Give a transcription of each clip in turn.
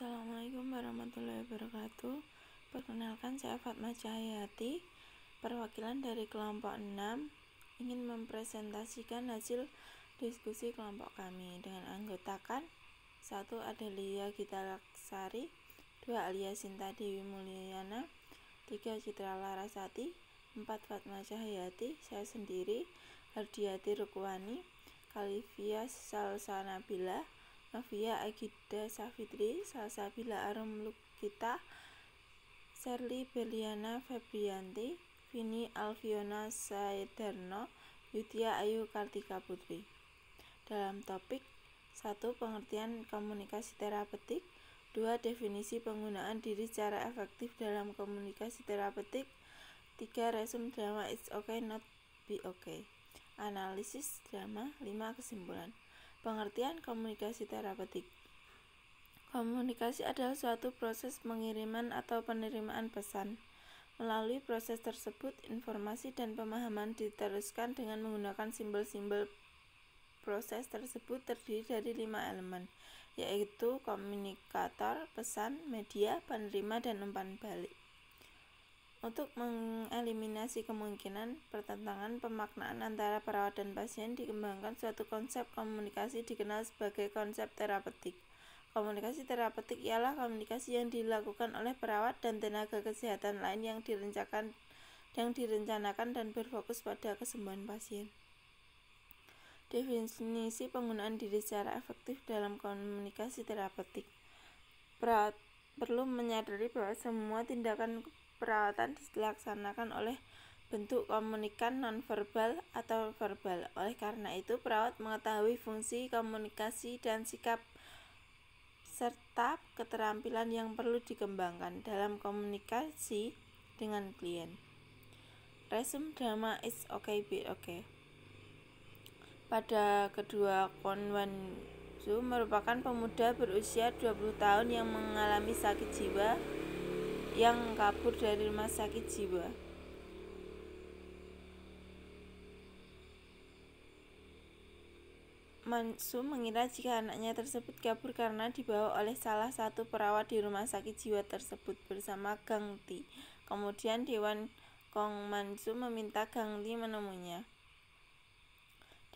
Assalamualaikum warahmatullahi wabarakatuh. Perkenalkan, saya Fatma Cahyati, perwakilan dari kelompok 6, ingin mempresentasikan hasil diskusi kelompok kami dengan anggotakan 1. Adelia Gita Laksari, 2. Alia Sinta Dewi Mulyana, 3. Citra Larasati, 4. Fatma Cahyati, saya sendiri, Hardiati Rukwani, Kalivia Salsanabila, Novia Agida Safitri, Salsabila Arum Lukita, Serly Berliana Febrianti, Vini Alfiona Saedarno, Yudhya Ayu Kartika Putri. Dalam topik 1. Pengertian komunikasi terapeutik, 2. Definisi penggunaan diri secara efektif dalam komunikasi terapeutik, 3. Resume drama It's Okay Not Be Okay. Analisis drama, 5. Kesimpulan. Pengertian komunikasi terapeutik. Komunikasi adalah suatu proses pengiriman atau penerimaan pesan. Melalui proses tersebut, informasi dan pemahaman diteruskan dengan menggunakan simbol-simbol. Proses tersebut terdiri dari 5 elemen, yaitu komunikator, pesan, media, penerima, dan umpan balik. Untuk mengeliminasi kemungkinan pertentangan pemaknaan antara perawat dan pasien, dikembangkan suatu konsep komunikasi dikenal sebagai konsep terapeutik. Komunikasi terapeutik ialah komunikasi yang dilakukan oleh perawat dan tenaga kesehatan lain yang direncanakan dan berfokus pada kesembuhan pasien. Definisi penggunaan diri secara efektif dalam komunikasi terapeutik. Perawat perlu menyadari bahwa semua tindakan perawatan dilaksanakan oleh bentuk komunikan nonverbal atau verbal. Oleh karena itu, perawat mengetahui fungsi komunikasi dan sikap serta keterampilan yang perlu dikembangkan dalam komunikasi dengan klien. Resume drama It's Okay Be Okay. Pada kedua Konwanzu merupakan pemuda berusia 20 tahun yang mengalami sakit jiwa yang kabur dari rumah sakit jiwa. Mansu mengira jika anaknya tersebut kabur karena dibawa oleh salah satu perawat di rumah sakit jiwa tersebut bersama Gang Ti. Kemudian Dewan Kongmansu meminta Gang Ti menemuinya.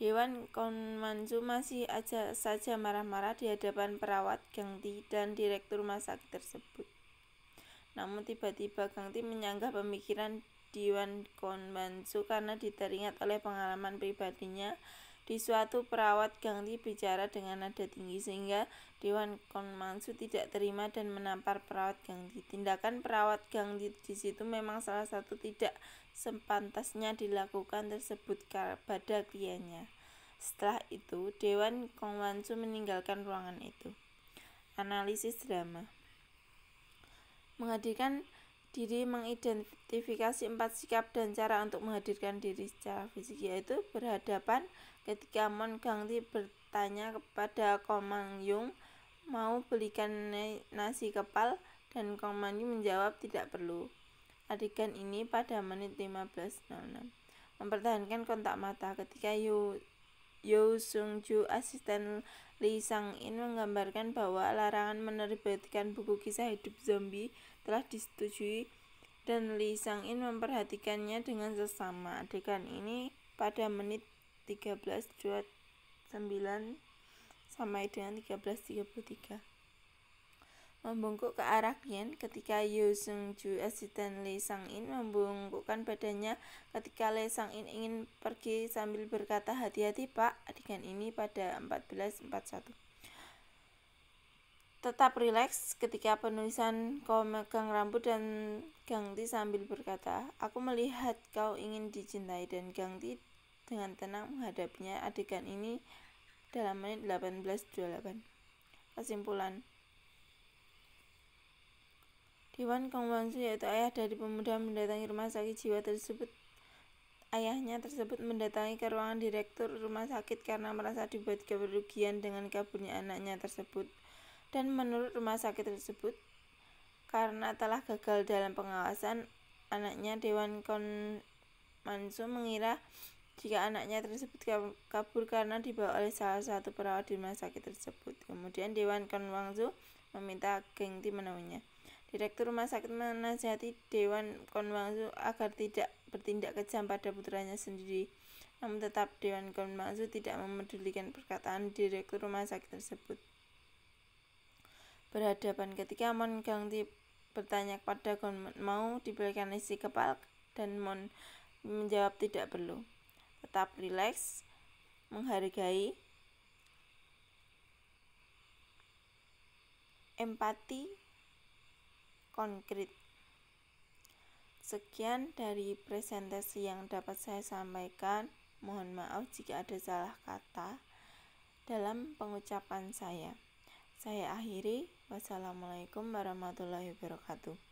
Dewan Kongmansu masih saja marah-marah di hadapan perawat, Gang Ti, dan direktur rumah sakit tersebut. Namun tiba-tiba Gang Ti menyanggah pemikiran Dewan Kongmansu karena diteringat oleh pengalaman pribadinya. Di suatu perawat, Gang Ti bicara dengan nada tinggi sehingga Dewan Kongmansu tidak terima dan menampar perawat Gang Ti. Tindakan perawat Gang Ti di situ memang salah satu tidak sepantasnya dilakukan tersebut pada kliennya. Setelah itu, Dewan Kongmansu meninggalkan ruangan itu. Analisis drama. Menghadirkan diri mengidentifikasi 4 sikap dan cara untuk menghadirkan diri secara fisik, yaitu berhadapan ketika Mon Gang Ti bertanya kepada Kong Man Yung mau belikan nasi kepal dan Kong Man Yung menjawab tidak perlu. Adegan ini pada menit 15.06. Mempertahankan kontak mata ketika Yo Sung Ju, asisten Lee Sang In, menggambarkan bahwa larangan menerbitkan buku kisah hidup zombie telah disetujui dan Lee Sang In memperhatikannya dengan seksama. Adegan ini pada menit 13.29 sampai dengan 13.33. Membungkuk ke arah klien ketika Yo Sung Ju, asisten Lee Sang In, membungkukkan badannya ketika Lee Sang In ingin pergi sambil berkata, "Hati-hati Pak." Adegan ini pada 14.41. Tetap rileks ketika penulisan kau megang rambut dan Gang Ti sambil berkata, "Aku melihat kau ingin dicintai," dan Gang Ti dengan tenang menghadapinya. Adegan ini dalam menit 18.28. Kesimpulan. Dewan Kongmansu, yaitu ayah dari pemuda mendatangi rumah sakit jiwa tersebut. Ayahnya tersebut mendatangi ke ruangan direktur rumah sakit karena merasa dibuat kerugian dengan kaburnya anaknya tersebut. Dan menurut rumah sakit tersebut, karena telah gagal dalam pengawasan anaknya, Dewan Kongmansu mengira jika anaknya tersebut kabur karena dibawa oleh salah satu perawat di rumah sakit tersebut. Kemudian Dewan Kongmansu meminta Gengti menemuinya. Direktur rumah sakit menasihati Dewan Konbangsu agar tidak bertindak kejam pada putranya sendiri. Namun tetap Dewan Konbangsu tidak memedulikan perkataan direktur rumah sakit tersebut. Berhadapan ketika Mon Gengti bertanya kepada Gon mau diberikan isi kepala, dan Mon menjawab tidak perlu. Tetap rileks, menghargai, empati, konkret. Sekian dari presentasi yang dapat saya sampaikan. Mohon maaf jika ada salah kata dalam pengucapan saya. Saya akhiri. Wassalamualaikum warahmatullahi wabarakatuh.